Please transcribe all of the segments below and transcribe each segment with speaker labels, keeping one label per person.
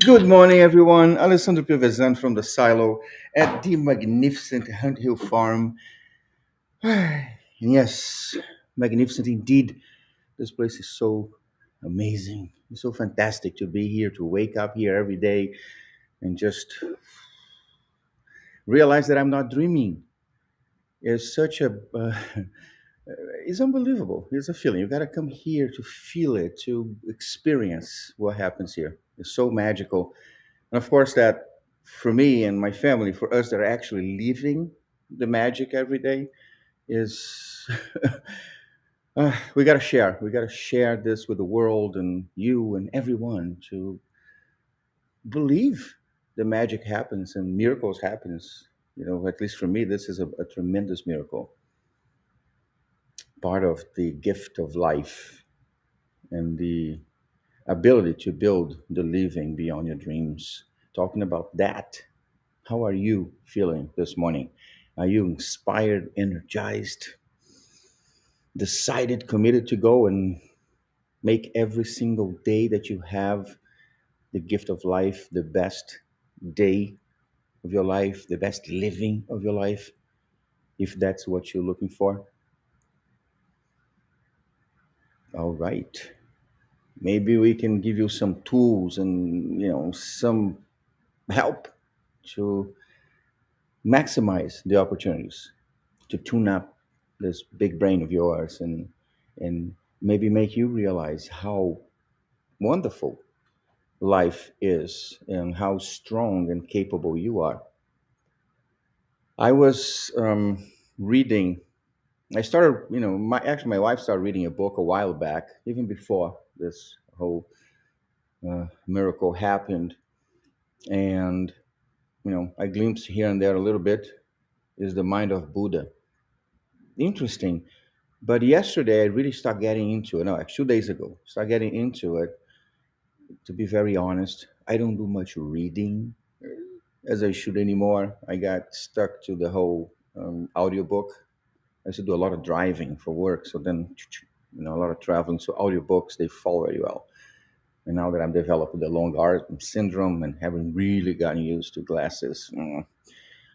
Speaker 1: Good morning, everyone. Alessandro Piovesan from the silo at the magnificent Hunt Hill Farm. And yes, magnificent indeed. This place is so amazing. It's so fantastic to be here, to wake up here every day and just realize that I'm not dreaming. It's such a, it's unbelievable. It's a feeling. You got to come here to feel it, to experience what happens here. It's so magical. And of course, that for me and my family, for us that are actually living the magic every day, is we got to share. We got to share this with the world and you and everyone to believe the magic happens and miracles happens. You know, at least for me, this is a tremendous miracle, part of the gift of life and the ability to build the living beyond your dreams. Talking about that, how are you feeling this morning? Are you inspired, energized, decided, committed to go and make every single day that you have the gift of life the best day of your life, the best living of your life, if that's what you're looking for? All right. Maybe we can give you some tools and some help to maximize the opportunities, to tune up this big brain of yours and maybe make you realize how wonderful life is and how strong and capable you are. I was reading. I started, my wife started reading a book a while back, even before this whole miracle happened, and I glimpsed here and there a little bit. Is the Mind of Buddha interesting? But yesterday, I really started getting into it. No, like 2 days ago, start getting into it. To be very honest, I don't do much reading as I should anymore. I got stuck to the whole audiobook. I used to do a lot of driving for work, so then a lot of traveling. So audiobooks they fall very well. And now that I'm developing the long arm syndrome and haven't really gotten used to glasses,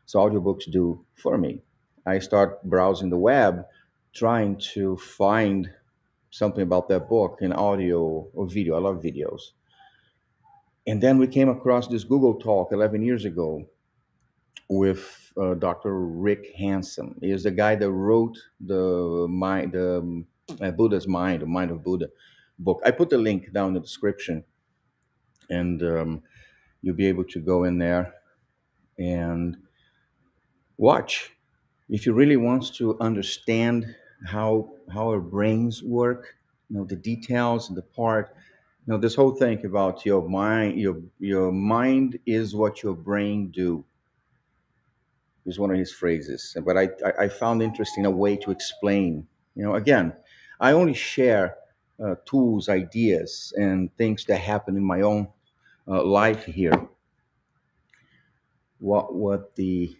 Speaker 1: so audiobooks do for me. I start browsing the web, trying to find something about that book in audio or video. I love videos. And then we came across this Google Talk 11 years ago with Dr. Rick Hansen. He is the guy that wrote the Buddha's Mind, the Mind of Buddha book. I put the link down in the description, and you'll be able to go in there and watch. If you really want to understand how our brains work, the details, the part, this whole thing about your mind, your mind is what your brain do is one of his phrases. But I found interesting a way to explain. Again, I only share tools, ideas, and things that happen in my own life here. What the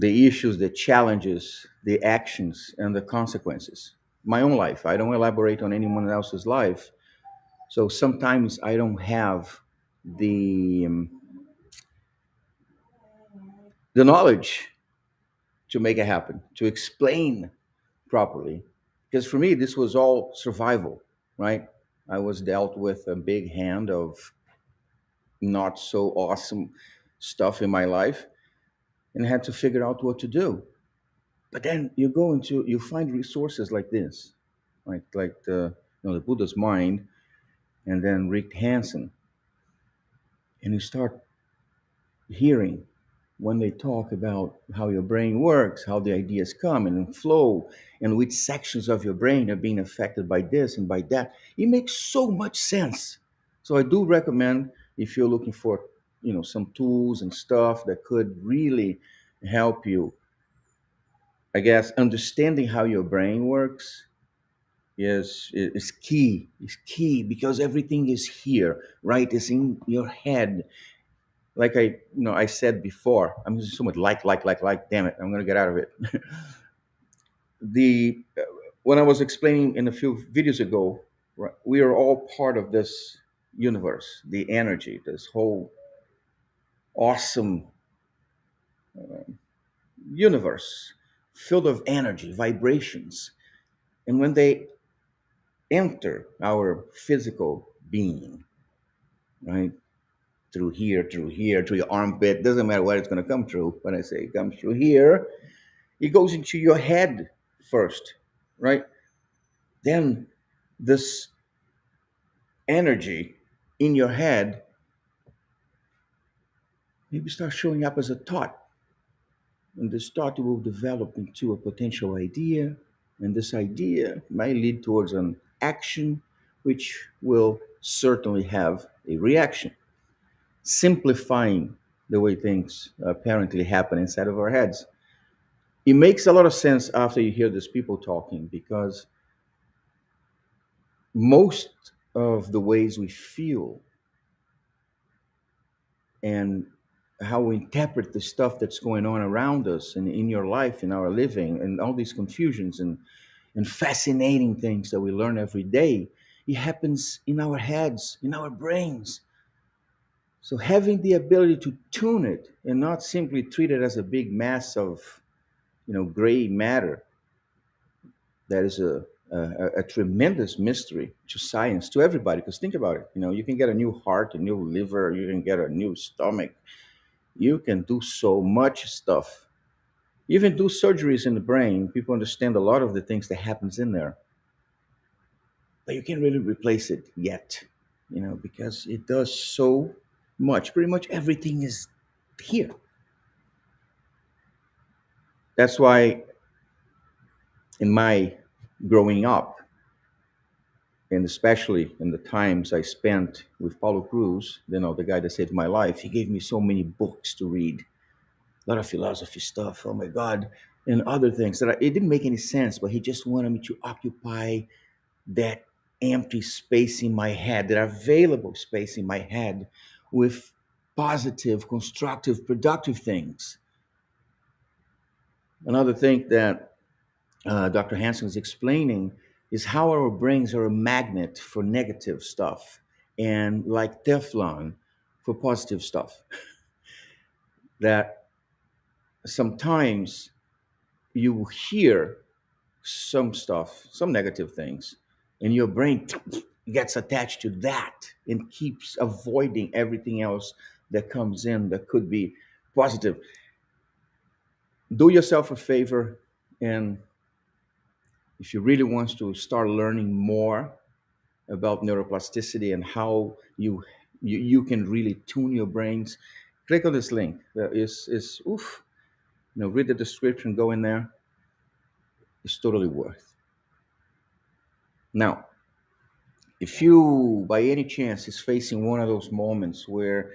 Speaker 1: issues, the challenges, the actions, and the consequences. My own life. I don't elaborate on anyone else's life. So sometimes I don't have the knowledge to make it happen, to explain properly. Because for me, this was all survival, right? I was dealt with a big hand of not so awesome stuff in my life and had to figure out what to do. But then you find resources like this, like the Buddha's Mind, and then Rick Hansen, and you start hearing when they talk about how your brain works, how the ideas come and flow, and which sections of your brain are being affected by this and by that. It makes so much sense. So I do recommend, if you're looking for, some tools and stuff that could really help you, I guess, understanding how your brain works is key. Is key because everything is here, right? It's in your head. Like I said before, I'm using so much like. Damn it, I'm gonna get out of it. the When I was explaining in a few videos ago, right, we are all part of this. universe, the energy, this whole awesome universe filled of energy, vibrations. And when they enter our physical being, right, through here, through your armpit, doesn't matter where it's going to come through. When I say it comes through here, it goes into your head first, right? Then this energy in your head maybe start showing up as a thought. And this thought will develop into a potential idea. And this idea might lead towards an action, which will certainly have a reaction, simplifying the way things apparently happen inside of our heads. It makes a lot of sense after you hear these people talking because most of the ways we feel and how we interpret the stuff that's going on around us and in your life, in our living, and all these confusions and fascinating things that we learn every day, it happens in our heads, in our brains. So having the ability to tune it and not simply treat it as a big mass of, gray matter, that is a tremendous mystery to science, to everybody. Because think about it, you can get a new heart, a new liver, you can get a new stomach, you can do so much stuff. You even do surgeries in the brain. People understand a lot of the things that happens in there, but you can't really replace it yet, because it does so much. Pretty much everything is here. That's why in my growing up, and especially in the times I spent with Paulo Cruz, the guy that saved my life, he gave me so many books to read, a lot of philosophy stuff. Oh my God. And other things it didn't make any sense, but he just wanted me to occupy that empty space in my head, that available space in my head with positive, constructive, productive things. Another thing that Dr. Hansen is explaining is how our brains are a magnet for negative stuff and like Teflon for positive stuff. That sometimes you will hear some stuff, some negative things, and your brain gets attached to that and keeps avoiding everything else that comes in that could be positive. Do yourself a favor, and if you really want to start learning more about neuroplasticity and how you can really tune your brains, click on this link. That is oof. Read the description, go in there. It's totally worth. Now, if you by any chance is facing one of those moments where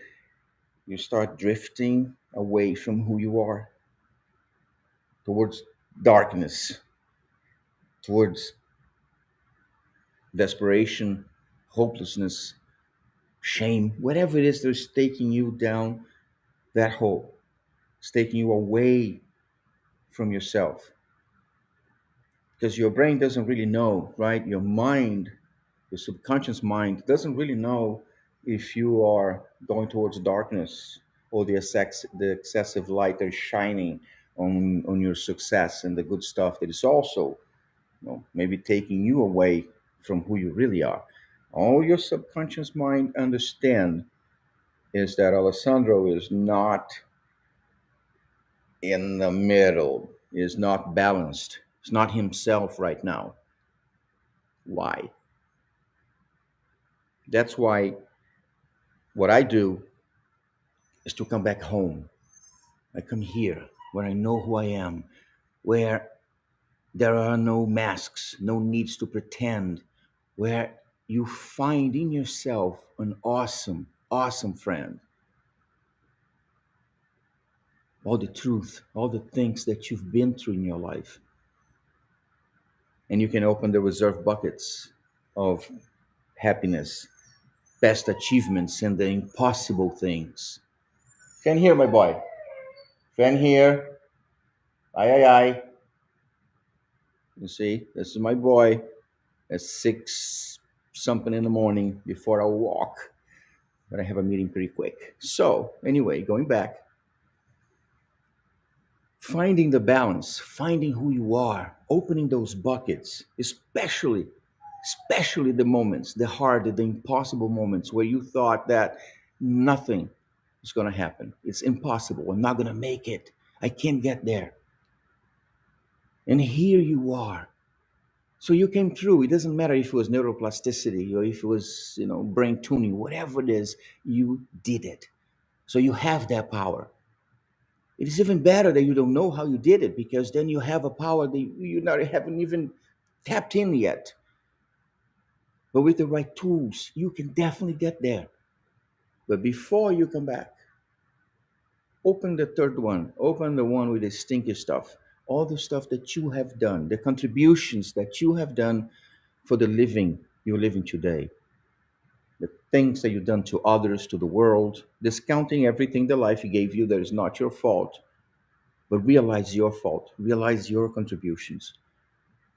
Speaker 1: you start drifting away from who you are towards darkness, towards desperation, hopelessness, shame, whatever it is that's taking you down that hole, it's taking you away from yourself. Because your brain doesn't really know, right? Your mind, your subconscious mind, doesn't really know if you are going towards darkness or the excessive light that is shining on your success and the good stuff that is also, maybe taking you away from who you really are. All your subconscious mind understand is that Alessandro is not in the middle, is not balanced. It's not himself right now. Why? That's why what I do is to come back home. I come here where I know who I am, where there are no masks, no needs to pretend, where you find in yourself an awesome, awesome friend. All the truth, all the things that you've been through in your life. And you can open the reserve buckets of happiness, best achievements, and the impossible things. Fan here, my boy. Fan here. Aye, aye, aye. You see, this is my boy. At 6 something in the morning before I walk, but I have a meeting pretty quick. So, anyway, going back, finding the balance, finding who you are, opening those buckets, especially the moments, the hard, the impossible moments where you thought that nothing is going to happen. It's impossible. I'm not going to make it. I can't get there. And here you are. So you came through. It doesn't matter if it was neuroplasticity or if it was, brain tuning, whatever it is, you did it. So you have that power. It is even better that you don't know how you did it, because then you have a power that you not haven't even tapped in yet. But with the right tools, you can definitely get there. But before you come back, open the third one. Open the one with the stinky stuff. All the stuff that you have done, the contributions that you have done for the living you're living today, the things that you've done to others, to the world, discounting everything the life gave you that is not your fault, but realize your fault, realize your contributions.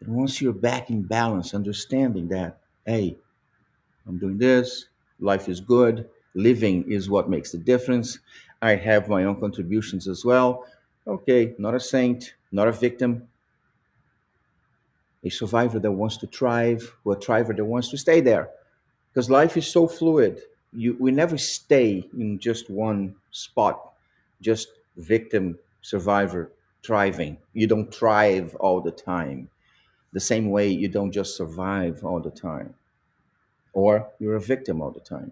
Speaker 1: And once you're back in balance, understanding that, hey, I'm doing this, life is good, living is what makes the difference. I have my own contributions as well. Okay, not a saint, not a victim, a survivor that wants to thrive, or a thriver that wants to stay there. Because life is so fluid. We never stay in just one spot, just victim, survivor, thriving. You don't thrive all the time. The same way you don't just survive all the time, or you're a victim all the time.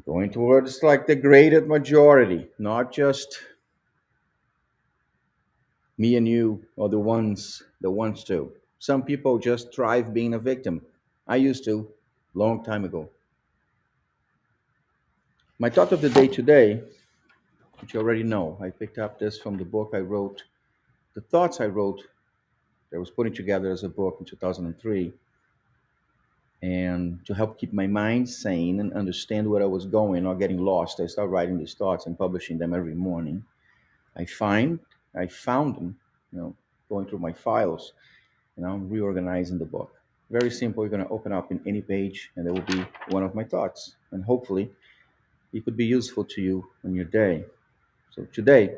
Speaker 1: Going towards like the graded majority, not just me and you or the ones to. Some people just thrive being a victim. I used to, long time ago. My thought of the day today, which you already know, I picked up this from the book I wrote, the thoughts I wrote that I was putting together as a book in 2003, and to help keep my mind sane and understand where I was going, not getting lost. I started writing these thoughts and publishing them every morning. I find I found them, going through my files, reorganizing the book. Very simple. You're going to open up in any page, and there will be one of my thoughts, and hopefully, it could be useful to you in your day. So today,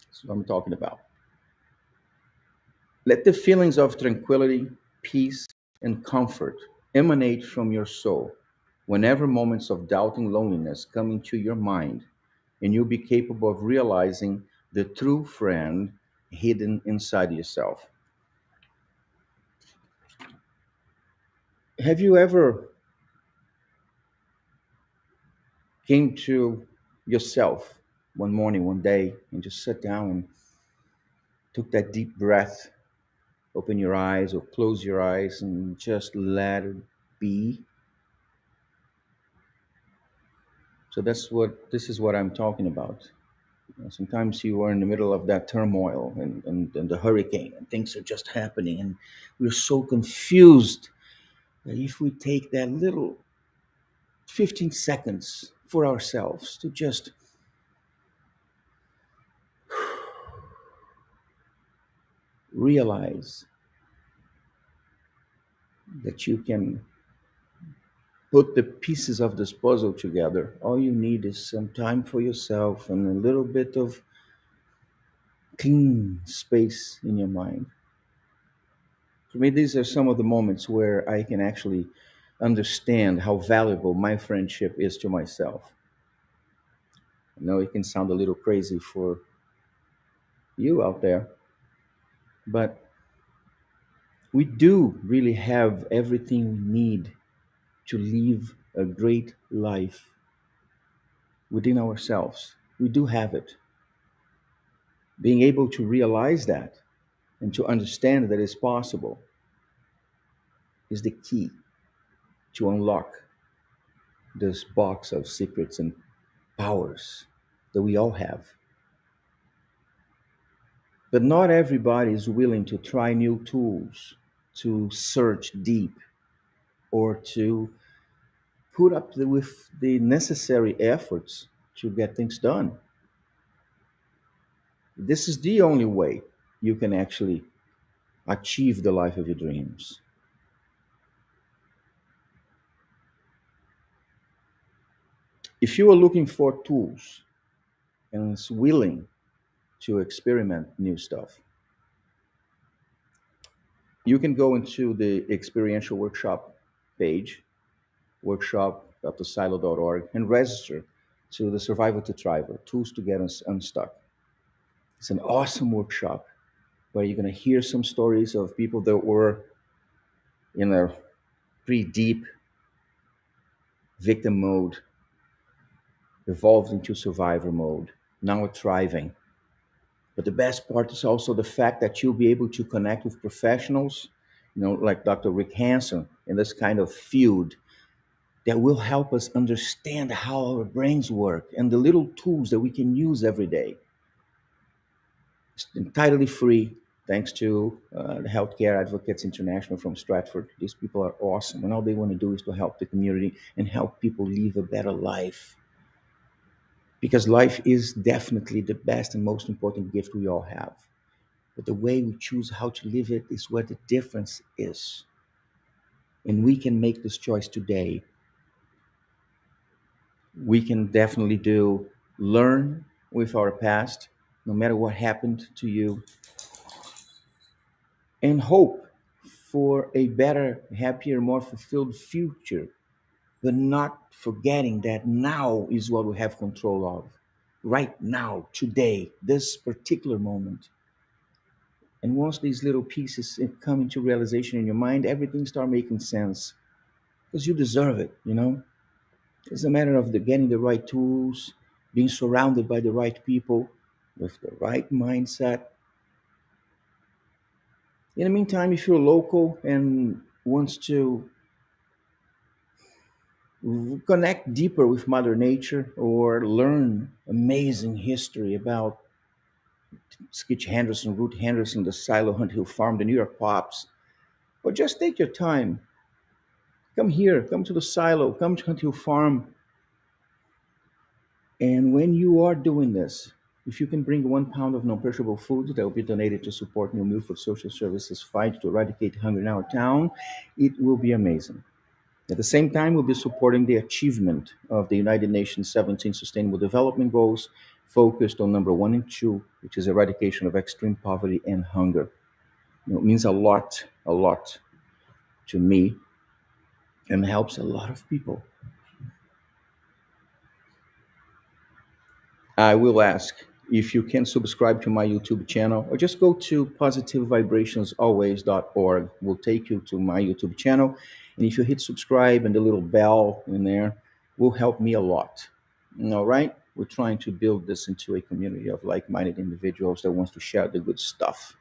Speaker 1: that's what I'm talking about. Let the feelings of tranquility, peace, and comfort emanate from your soul whenever moments of doubt and loneliness come into your mind, and you'll be capable of realizing the true friend hidden inside yourself. Have you ever came to yourself one morning, one day, and just sat down and took that deep breath, open your eyes or close your eyes and just let it be? So this is what I'm talking about. Sometimes you are in the middle of that turmoil, and the hurricane, and things are just happening, and we're so confused that if we take that little 15 seconds for ourselves to just realize that you can put the pieces of this puzzle together, all you need is some time for yourself and a little bit of clean space in your mind. For me, these are some of the moments where I can actually understand how valuable my friendship is to myself. I know it can sound a little crazy for you out there, but we do really have everything we need to live a great life within ourselves. We do have it. Being able to realize that and to understand that it's possible is the key to unlock this box of secrets and powers that we all have. But not everybody is willing to try new tools, to search deep, or to put up with the necessary efforts to get things done. This is the only way you can actually achieve the life of your dreams. If you are looking for tools and is willing to experiment new stuff, you can go into the experiential workshop page, workshop.thesilo.org, and register to the Survival to Thrive, Tools to Get Us Unstuck. It's an awesome workshop where you're going to hear some stories of people that were in a pretty deep victim mode, evolved into survivor mode, now are thriving. But the best part is also the fact that you'll be able to connect with professionals, like Dr. Rick Hansen in this kind of field that will help us understand how our brains work and the little tools that we can use every day. It's entirely free, thanks to the Healthcare Advocates International from Stratford. These people are awesome, and all they want to do is to help the community and help people live a better life. Because life is definitely the best and most important gift we all have. But the way we choose how to live it is where the difference is. And we can make this choice today. We can definitely do learn with our past, no matter what happened to you, and hope for a better, happier, more fulfilled future, but not forgetting that now is what we have control of. Right now, today, this particular moment. And once these little pieces come into realization in your mind, everything start making sense because you deserve it. It's a matter of getting the right tools, being surrounded by the right people with the right mindset. In the meantime, if you're local and wants to connect deeper with Mother Nature or learn amazing history about Skitch Henderson, Ruth Henderson, the Silo Hunt Hill Farm, the New York Pops, or just take your time. Come here, come to the silo, come to Hunt Hill Farm. And when you are doing this, if you can bring 1 pound of non-perishable foods that will be donated to support New Milford Social Services fight to eradicate hunger in our town, it will be amazing. At the same time, we'll be supporting the achievement of the United Nations 17 Sustainable Development Goals, focused on number 1 and 2, which is eradication of extreme poverty and hunger. It means a lot to me, and helps a lot of people. I will ask if you can subscribe to my YouTube channel, or just go to positivevibrationsalways.org. Will take you to my YouTube channel. And if you hit subscribe and the little bell in there, will help me a lot. All right? We're trying to build this into a community of like-minded individuals that wants to share the good stuff.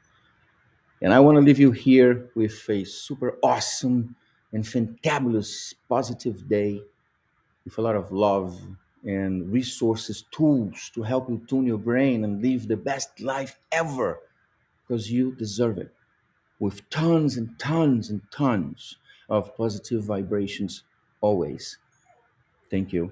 Speaker 1: And I want to leave you here with a super awesome and fantabulous positive day with a lot of love and resources, tools to help you tune your brain and live the best life ever because you deserve it. With tons and tons and tons of positive vibrations always. Thank you.